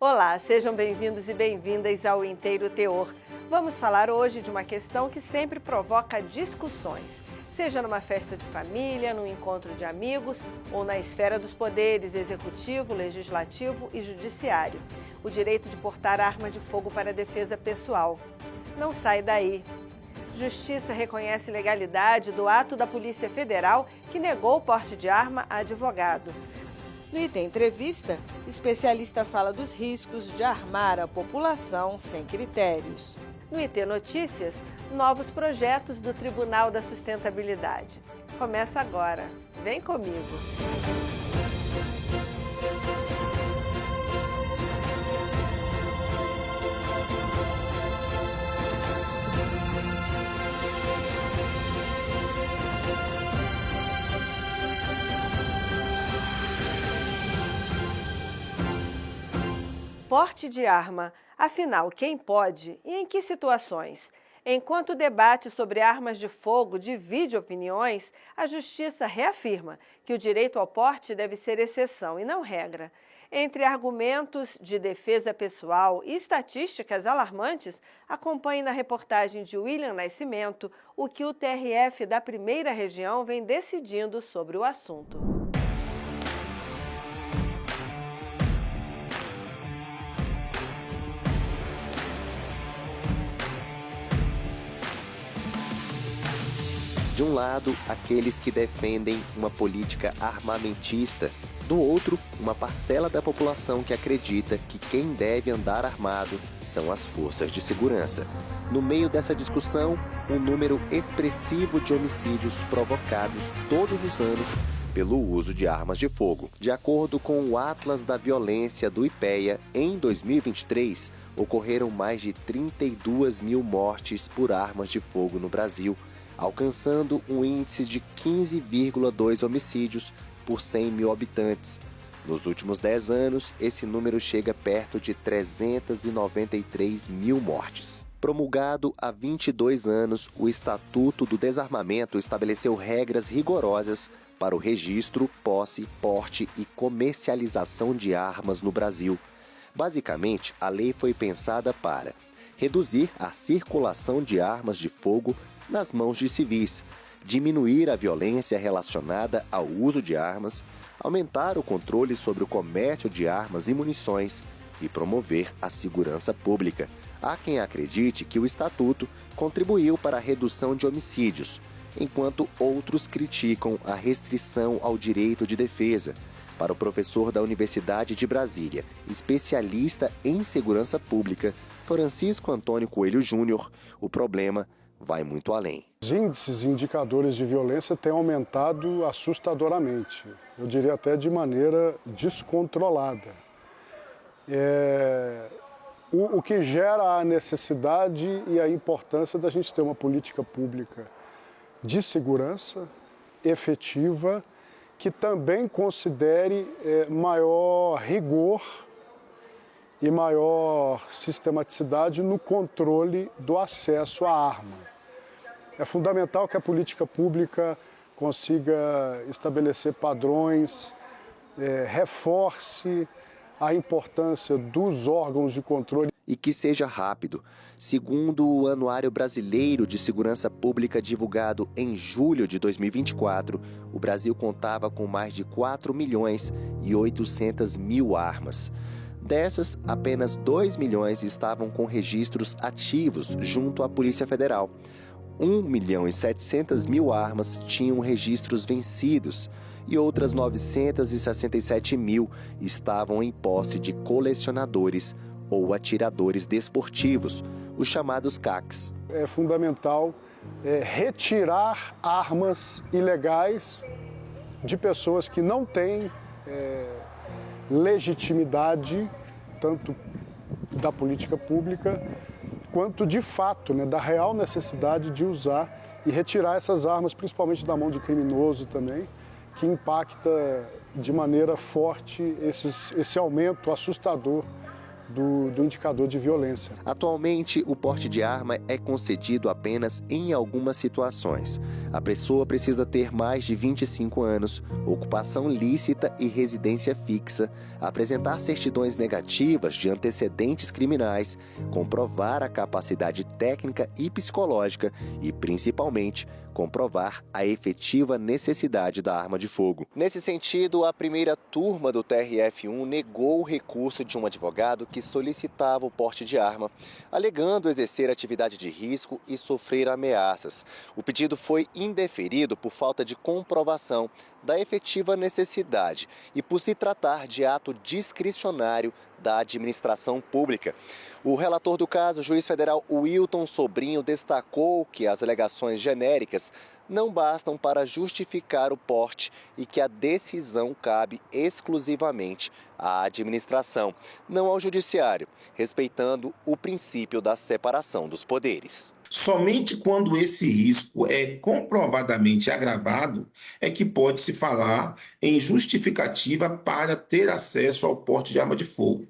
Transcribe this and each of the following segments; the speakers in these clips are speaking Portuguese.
Olá, sejam bem-vindos e bem-vindas ao Inteiro Teor. Vamos falar hoje de uma questão que sempre provoca discussões, seja numa festa de família, num encontro de amigos ou na esfera dos poderes executivo, legislativo e judiciário. O direito de portar arma de fogo para defesa pessoal. Não sai daí. Justiça reconhece legalidade do ato da Polícia Federal que negou o porte de arma a advogado. No item Entrevista, especialista fala dos riscos de armar a população sem critérios. No IT Notícias, novos projetos do Tribunal da Sustentabilidade. Começa agora. Vem comigo. Porte de arma. Afinal, quem pode e em que situações? Enquanto o debate sobre armas de fogo divide opiniões, a Justiça reafirma que o direito ao porte deve ser exceção e não regra. Entre argumentos de defesa pessoal e estatísticas alarmantes, acompanhe na reportagem de William Nascimento o que o TRF da Primeira Região vem decidindo sobre o assunto. De um lado, aqueles que defendem uma política armamentista, do outro, uma parcela da população que acredita que quem deve andar armado são as forças de segurança. No meio dessa discussão, um número expressivo de homicídios provocados todos os anos pelo uso de armas de fogo. De acordo com o Atlas da Violência do IPEA, em 2023, ocorreram mais de 32 mil mortes por armas de fogo no Brasil, alcançando um índice de 15,2 homicídios por 100 mil habitantes. Nos últimos 10 anos, esse número chega perto de 393 mil mortes. Promulgado há 22 anos, o Estatuto do Desarmamento estabeleceu regras rigorosas para o registro, posse, porte e comercialização de armas no Brasil. Basicamente, a lei foi pensada para reduzir a circulação de armas de fogo nas mãos de civis, diminuir a violência relacionada ao uso de armas, aumentar o controle sobre o comércio de armas e munições e promover a segurança pública. Há quem acredite que o Estatuto contribuiu para a redução de homicídios, enquanto outros criticam a restrição ao direito de defesa. Para o professor da Universidade de Brasília, especialista em segurança pública, Francisco Antônio Coelho Júnior, o problema vai muito além. Os índices e indicadores de violência têm aumentado assustadoramente, eu diria até de maneira descontrolada. O que gera a necessidade e a importância da gente ter uma política pública de segurança efetiva, que também considere maior rigor e maior sistematicidade no controle do acesso à arma. É fundamental que a política pública consiga estabelecer padrões, reforce a importância dos órgãos de controle. E que seja rápido. Segundo o Anuário Brasileiro de Segurança Pública divulgado em julho de 2024, o Brasil contava com mais de 4.800.000 armas. Dessas, apenas 2 milhões estavam com registros ativos junto à Polícia Federal. 1.700.000 armas tinham registros vencidos e outras 967.000 estavam em posse de colecionadores ou atiradores desportivos, os chamados CACs. É fundamental retirar armas ilegais de pessoas que não têm legitimidade, tanto da política pública, quanto de fato, da real necessidade de usar e retirar essas armas, principalmente da mão de criminoso também, que impacta de maneira forte esse aumento assustador do indicador de violência. Atualmente, o porte de arma é concedido apenas em algumas situações. A pessoa precisa ter mais de 25 anos, ocupação lícita e residência fixa, apresentar certidões negativas de antecedentes criminais, comprovar a capacidade técnica e psicológica e, principalmente, comprovar a efetiva necessidade da arma de fogo. Nesse sentido, a primeira turma do TRF1 negou o recurso de um advogado que solicitava o porte de arma, alegando exercer atividade de risco e sofrer ameaças. O pedido foi indeferido por falta de comprovação da efetiva necessidade e por se tratar de ato discricionário da administração pública. O relator do caso, o juiz federal Wilton Sobrinho, destacou que as alegações genéricas não bastam para justificar o porte e que a decisão cabe exclusivamente à administração, não ao judiciário, respeitando o princípio da separação dos poderes. Somente quando esse risco é comprovadamente agravado é que pode-se falar em justificativa para ter acesso ao porte de arma de fogo.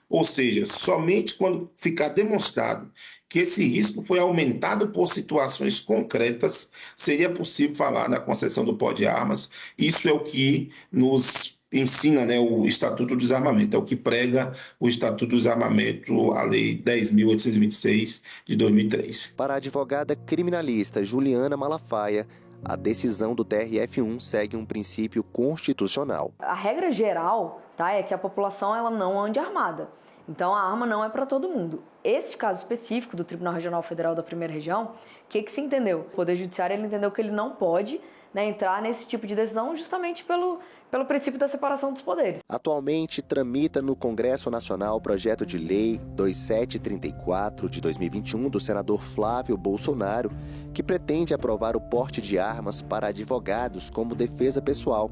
Ou seja, somente quando ficar demonstrado que esse risco foi aumentado por situações concretas, seria possível falar na concessão do porte de armas. Isso é o que nos ensina, o Estatuto do Desarmamento, é o que prega o Estatuto do Desarmamento, a Lei 10.826 de 2003. Para a advogada criminalista Juliana Malafaia, a decisão do TRF1 segue um princípio constitucional. A regra geral, é que a população ela não ande armada. Então a arma não é para todo mundo. Esse caso específico do Tribunal Regional Federal da Primeira Região, o que se entendeu? O Poder Judiciário ele entendeu que ele não pode entrar nesse tipo de decisão justamente pelo princípio da separação dos poderes. Atualmente tramita no Congresso Nacional o projeto de lei 2734 de 2021 do senador Flávio Bolsonaro, que pretende aprovar o porte de armas para advogados como defesa pessoal.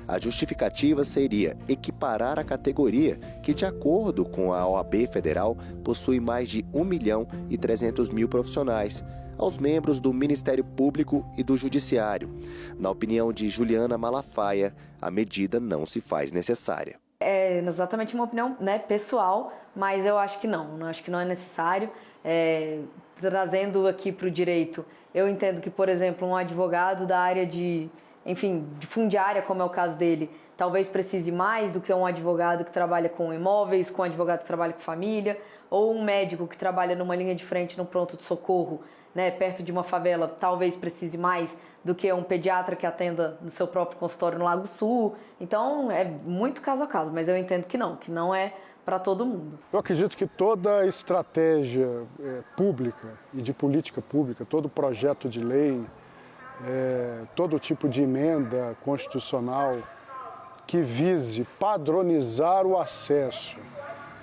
A justificativa seria equiparar a categoria, que, de acordo com a OAB Federal, possui mais de 1.300.000 profissionais, aos membros do Ministério Público e do Judiciário. Na opinião de Juliana Malafaia, a medida não se faz necessária. É exatamente uma opinião pessoal, mas eu acho que não acho que não é necessário. Trazendo aqui para o direito, eu entendo que, por exemplo, um advogado da área de fundiária, como é o caso dele, talvez precise mais do que um advogado que trabalha com imóveis, com um advogado que trabalha com família, ou um médico que trabalha numa linha de frente no pronto de socorro, perto de uma favela, talvez precise mais do que um pediatra que atenda no seu próprio consultório no Lago Sul. Então, é muito caso a caso, mas eu entendo que não é para todo mundo. Eu acredito que toda estratégia pública e de política pública, todo projeto de lei, todo tipo de emenda constitucional que vise padronizar o acesso,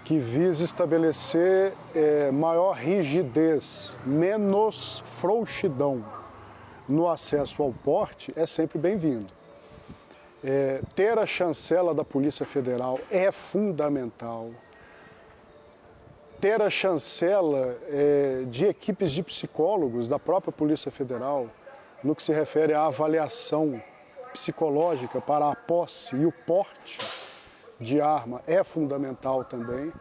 que vise estabelecer maior rigidez, menos frouxidão no acesso ao porte é sempre bem-vindo. Ter a chancela da Polícia Federal é fundamental. Ter a chancela de equipes de psicólogos da própria Polícia Federal, no que se refere à avaliação psicológica para a posse e o porte de arma, é fundamental também.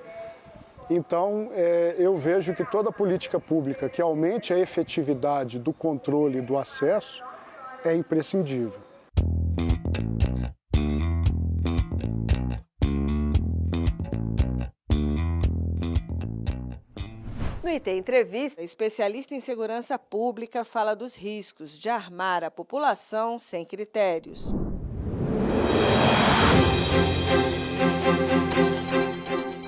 Então, eu vejo que toda política pública que aumente a efetividade do controle e do acesso é imprescindível. No item Entrevista, especialista em segurança pública fala dos riscos de armar a população sem critérios.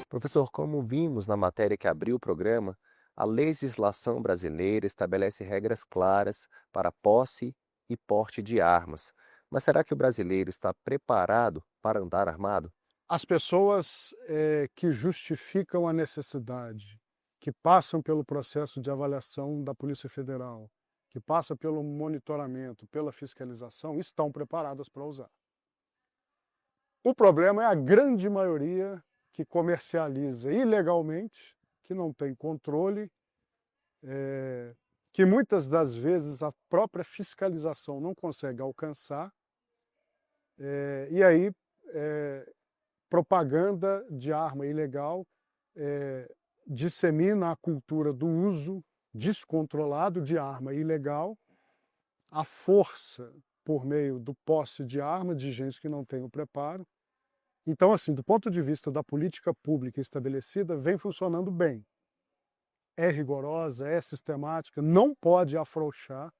Professor, como vimos na matéria que abriu o programa, a legislação brasileira estabelece regras claras para posse e porte de armas. Mas será que o brasileiro está preparado para andar armado? As pessoas que justificam a necessidade, que passam pelo processo de avaliação da Polícia Federal, que passam pelo monitoramento, pela fiscalização, estão preparadas para usar. O problema é a grande maioria que comercializa ilegalmente, que não tem controle, que muitas das vezes a própria fiscalização não consegue alcançar, e aí propaganda de arma ilegal dissemina a cultura do uso descontrolado de arma ilegal, a força por meio do posse de arma de gente que não tem o preparo. Então, assim, do ponto de vista da política pública estabelecida, vem funcionando bem. É rigorosa, é sistemática, não pode afrouxar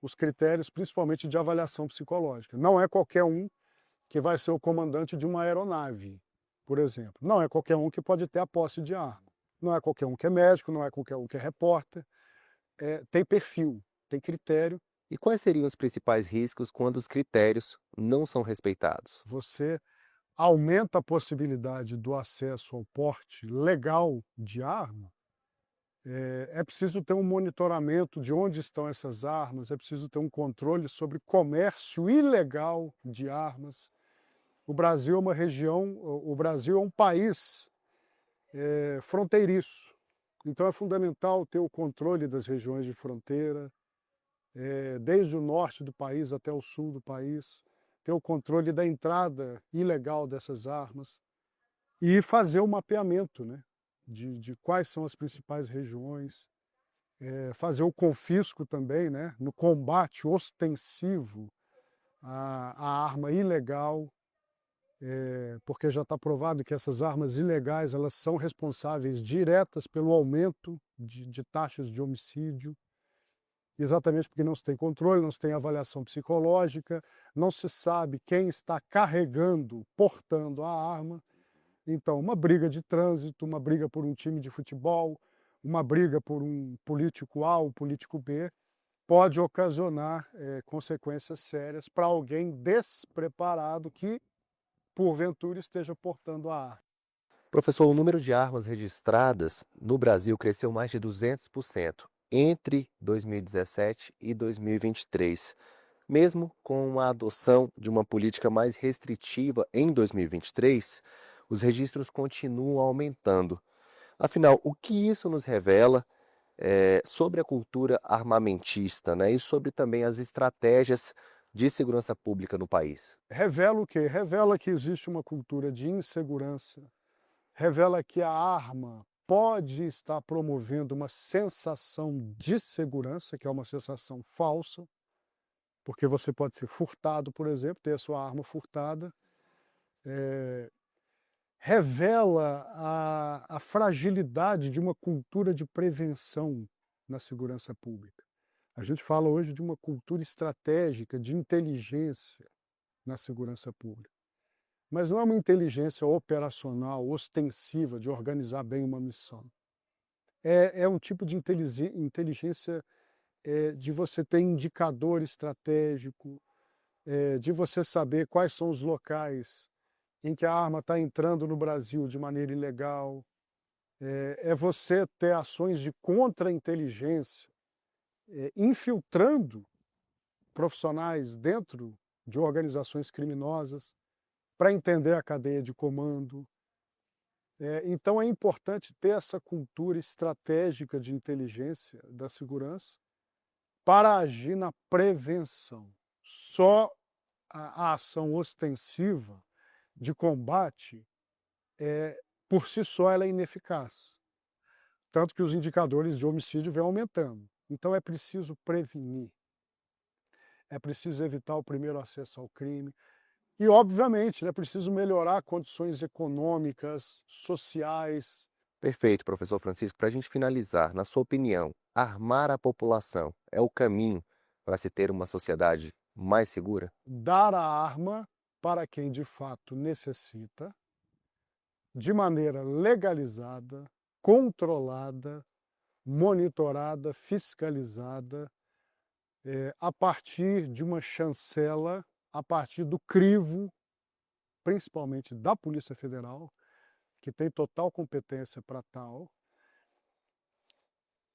os critérios, principalmente de avaliação psicológica. Não é qualquer um que vai ser o comandante de uma aeronave, por exemplo. Não é qualquer um que pode ter a posse de arma. Não é qualquer um que é médico, não é qualquer um que é repórter. Tem perfil, tem critério. E quais seriam os principais riscos quando os critérios não são respeitados? Você aumenta a possibilidade do acesso ao porte legal de arma. É preciso ter um monitoramento de onde estão essas armas, é preciso ter um controle sobre comércio ilegal de armas. O Brasil é uma região, o Brasil é um país fronteiriço. Então é fundamental ter o controle das regiões de fronteira, desde o norte do país até o sul do país, ter o controle da entrada ilegal dessas armas e fazer o mapeamento, né, de quais são as principais regiões, fazer o confisco também, né, no combate ostensivo à arma ilegal, porque já está provado que essas armas ilegais elas são responsáveis diretas pelo aumento de taxas de homicídio, exatamente porque não se tem controle, não se tem avaliação psicológica, não se sabe quem está carregando, portando a arma. Então, uma briga de trânsito, uma briga por um time de futebol, uma briga por um político A ou político B, pode ocasionar consequências sérias para alguém despreparado que, porventura, esteja portando a arma. Professor, o número de armas registradas no Brasil cresceu mais de 200% entre 2017 e 2023. Mesmo com a adoção de uma política mais restritiva em 2023, os registros continuam aumentando. Afinal, o que isso nos revela sobre a cultura armamentista, né, e sobre também as estratégias de segurança pública no país? Revela o quê? Revela que existe uma cultura de insegurança, revela que a arma pode estar promovendo uma sensação de segurança, que é uma sensação falsa, porque você pode ser furtado, por exemplo, ter a sua arma furtada. Revela a fragilidade de uma cultura de prevenção na segurança pública. A gente fala hoje de uma cultura estratégica, de inteligência na segurança pública. Mas não é uma inteligência operacional, ostensiva, de organizar bem uma missão. É um tipo de inteligência de você ter indicador estratégico, de você saber quais são os locais em que a arma está entrando no Brasil de maneira ilegal. É você ter ações de contra-inteligência, infiltrando profissionais dentro de organizações criminosas para entender a cadeia de comando. Então é importante ter essa cultura estratégica de inteligência da segurança para agir na prevenção. Só a ação ostensiva de combate, por si só, ela é ineficaz. Tanto que os indicadores de homicídio vêm aumentando. Então é preciso prevenir. É preciso evitar o primeiro acesso ao crime. E, obviamente, é preciso melhorar condições econômicas, sociais. Perfeito, professor Francisco. Para a gente finalizar, na sua opinião, armar a população é o caminho para se ter uma sociedade mais segura? Dar a arma para quem de fato necessita, de maneira legalizada, controlada, monitorada, fiscalizada, a partir de uma chancela, a partir do crivo, principalmente da Polícia Federal, que tem total competência para tal,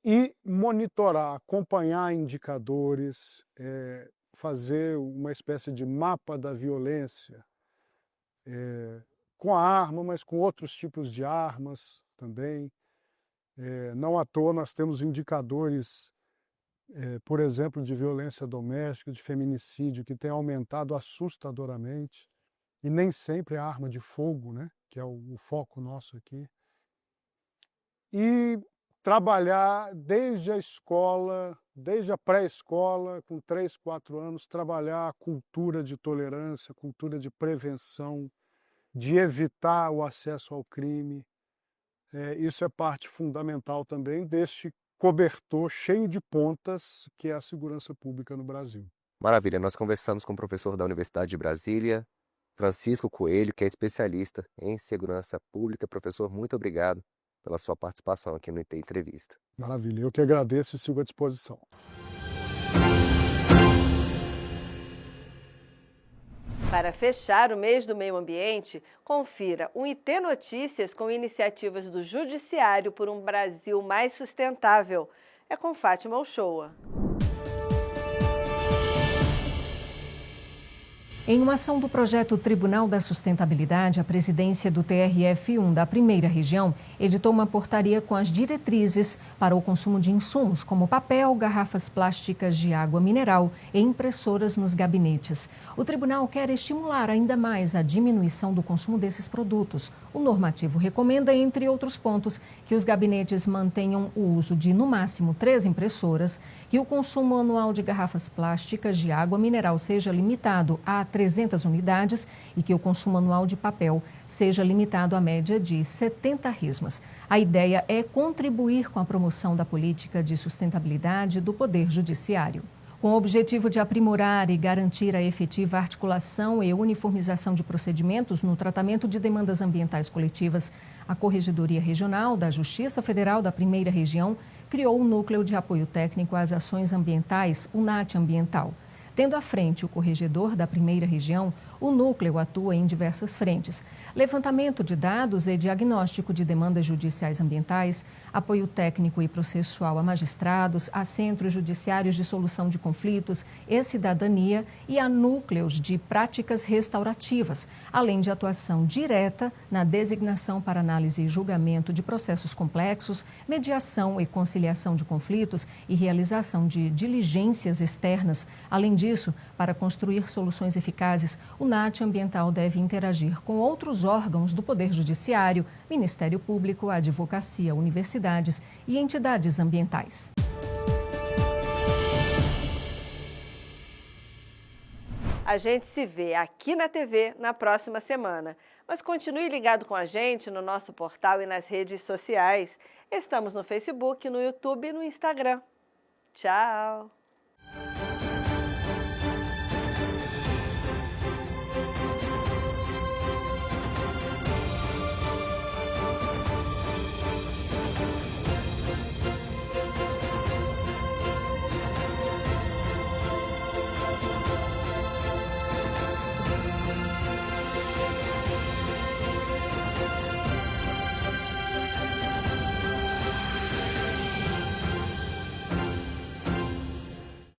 e monitorar, acompanhar indicadores, fazer uma espécie de mapa da violência, com a arma, mas com outros tipos de armas também. Não à toa nós temos indicadores, por exemplo, de violência doméstica, de feminicídio, que tem aumentado assustadoramente, e nem sempre é arma de fogo, né, que é o foco nosso aqui. e trabalhar desde a escola, desde a pré-escola, com 3, 4 anos, trabalhar a cultura de tolerância, cultura de prevenção, de evitar o acesso ao crime. Isso é parte fundamental também deste cobertor cheio de pontas que é a segurança pública no Brasil. Maravilha, nós conversamos com o professor da Universidade de Brasília, Francisco Coelho, que é especialista em segurança pública. Professor, muito obrigado pela sua participação aqui no IT Entrevista. Maravilha, eu que agradeço e sigo à disposição. Para fechar o mês do meio ambiente, confira um IT Notícias com iniciativas do Judiciário por um Brasil mais sustentável. É com Fátima Uchoa. Em uma ação do projeto Tribunal da Sustentabilidade, a presidência do TRF1 da Primeira Região editou uma portaria com as diretrizes para o consumo de insumos como papel, garrafas plásticas de água mineral e impressoras nos gabinetes. O tribunal quer estimular ainda mais a diminuição do consumo desses produtos. O normativo recomenda, entre outros pontos, que os gabinetes mantenham o uso de, no máximo, 3 impressoras, que o consumo anual de garrafas plásticas de água mineral seja limitado a 300 unidades e que o consumo anual de papel seja limitado à média de 70 resmas. A ideia é contribuir com a promoção da política de sustentabilidade do Poder Judiciário. Com o objetivo de aprimorar e garantir a efetiva articulação e uniformização de procedimentos no tratamento de demandas ambientais coletivas, a Corregedoria Regional da Justiça Federal da Primeira Região criou o Núcleo de Apoio Técnico às Ações Ambientais, o NAT Ambiental. Tendo à frente o corregedor da Primeira Região, o núcleo atua em diversas frentes: levantamento de dados e diagnóstico de demandas judiciais ambientais, apoio técnico e processual a magistrados, a centros judiciários de solução de conflitos e cidadania e a núcleos de práticas restaurativas, além de atuação direta na designação para análise e julgamento de processos complexos, mediação e conciliação de conflitos e realização de diligências externas. Além disso, para construir soluções eficazes, o NAT Ambiental deve interagir com outros órgãos do Poder Judiciário, Ministério Público, Advocacia, universidades e entidades ambientais. A gente se vê aqui na TV na próxima semana. Mas continue ligado com a gente no nosso portal e nas redes sociais. Estamos no Facebook, no YouTube e no Instagram. Tchau!